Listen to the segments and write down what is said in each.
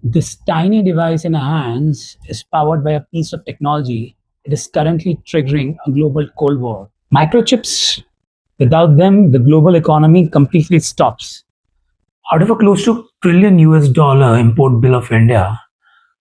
This tiny device in our hands is powered by a piece of technology. It is currently triggering a global Cold War. Microchips, without them, the global economy completely stops. Out of a close to trillion US dollar import bill of India,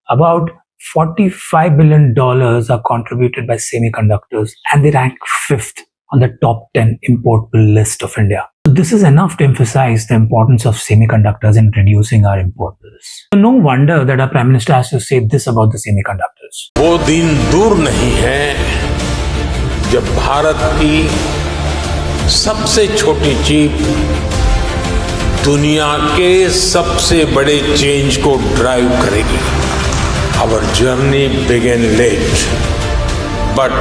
about $45 billion are contributed by semiconductors, and they rank fifth on the top 10 import bill list of India. So this is enough to emphasize the importance of semiconductors in reducing our import bills. So no wonder that our Prime Minister has to say this about the semiconductors. वो दिन दूर नहीं है जब भारत की सबसे छोटी cheap दुनिया के सबसे बड़े चेंज को ड्राइव करेगी. Our journey began late, but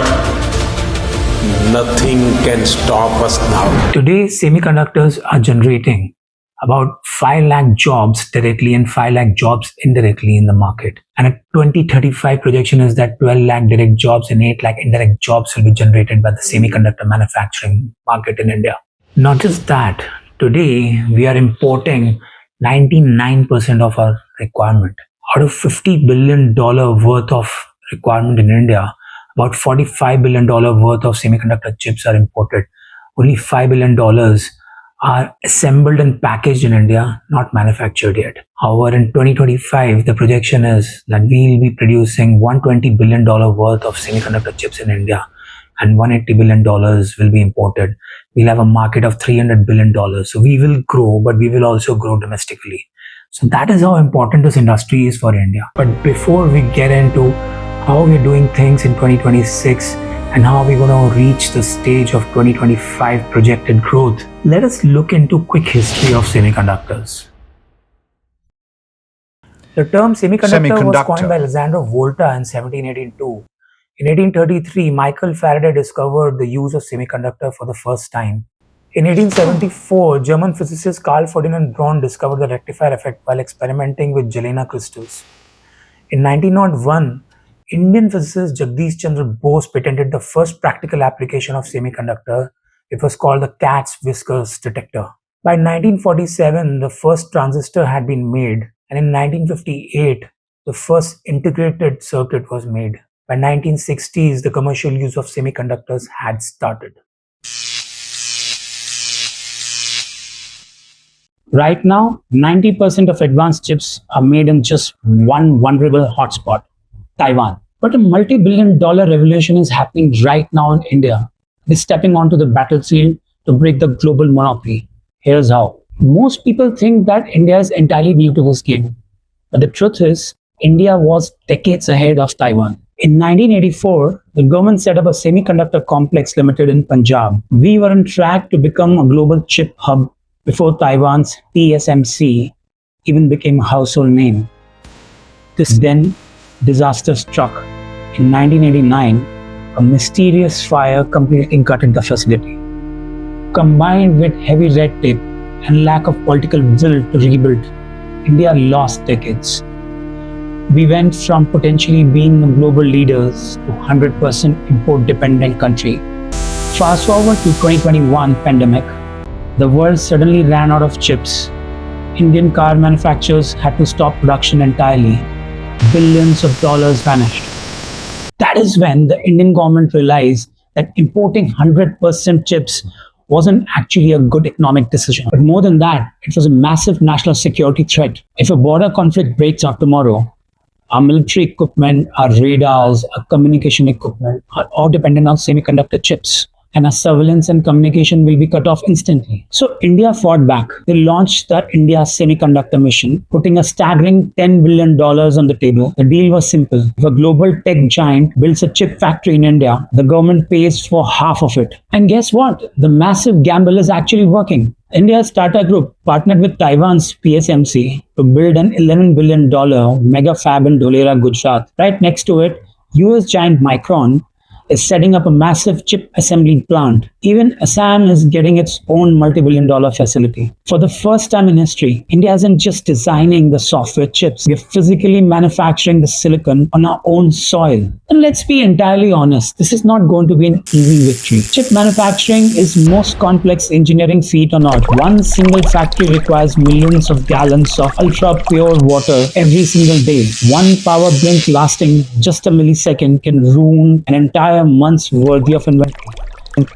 nothing can stop us now. Today, semiconductors are generating about 5 lakh jobs directly and 5 lakh jobs indirectly in the market. And a 2035 projection is that 12 lakh direct jobs and 8 lakh indirect jobs will be generated by the semiconductor manufacturing market in India. Not just that, today we are importing 99% of our requirement. Out of $50 billion worth of requirement in India, about $45 billion worth of semiconductor chips are imported. Only $5 billion are assembled and packaged in India, not manufactured yet. However, in 2025, the projection is that we will be producing $120 billion worth of semiconductor chips in India, and $180 billion will be imported. We'll have a market of $300 billion. So we will grow, but we will also grow domestically. So that is how important this industry is for India. But before we get into how we're doing things in 2026 and how we're going to reach the stage of 2025 projected growth, let us look into quick history of semiconductors. The term semiconductor was coined by Alexander Volta in 1782. In 1833, Michael Faraday discovered the use of semiconductor for the first time. In 1874, German physicist Carl Ferdinand Braun discovered the rectifier effect while experimenting with Galena crystals. In 1901, Indian physicist Jagdish Chandra Bose patented the first practical application of semiconductor. It was called the cat's whiskers detector. By 1947, the first transistor had been made, and in 1958, the first integrated circuit was made. By 1960s, the commercial use of semiconductors had started. Right now, 90% of advanced chips are made in just one vulnerable hotspot, Taiwan. But a multi-billion-dollar revolution is happening right now in India. It is stepping onto the battlefield to break the global monopoly. Here's how. Most people think that India is entirely new to this game. But the truth is, India was decades ahead of Taiwan. In 1984, the government set up a semiconductor complex limited in Punjab. We were on track to become a global chip hub before Taiwan's TSMC even became a household name. This then disaster struck. In 1989, a mysterious fire completely gutted the facility. Combined with heavy red tape and lack of political will to rebuild, India lost decades. We went from potentially being a global leaders to 100% import-dependent country. Fast forward to 2021 pandemic. The world suddenly ran out of chips. Indian car manufacturers had to stop production entirely. Billions of dollars vanished. That is when the Indian government realized that importing 100% chips wasn't actually a good economic decision. But more than that, it was a massive national security threat. If a border conflict breaks out tomorrow, our military equipment, our radars, our communication equipment are all dependent on semiconductor chips. And our surveillance and communication will be cut off instantly. So India fought back. They launched the India Semiconductor Mission, putting a staggering $10 billion on the table. The deal was simple. If a global tech giant builds a chip factory in India, the government pays for half of it. And guess what? The massive gamble is actually working. India's Tata Group partnered with Taiwan's PSMC to build an $11 billion mega-fab in Dholera, Gujarat. Right next to it, US giant Micron is setting up a massive chip assembly plant. Even Assam is getting its own multi-billion dollar facility. For the first time in history, India isn't just designing the software chips, we're physically manufacturing the silicon on our own soil. And let's be entirely honest, this is not going to be an easy victory. Chip manufacturing is most complex engineering feat on earth. One single factory requires millions of gallons of ultra pure water every single day. One power blink lasting just a millisecond can ruin an entire month's worth of inventory.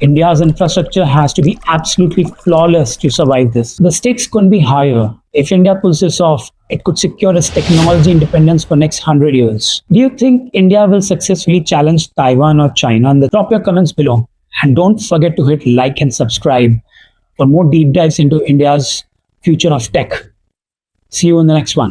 India's infrastructure has to be absolutely flawless to survive this. The stakes couldn't be higher. If India pulls this off, it could secure its technology independence for next 100 years. Do you think India will successfully challenge Taiwan or China? Drop your comments below. And don't forget to hit like and subscribe for more deep dives into India's future of tech. See you in the next one.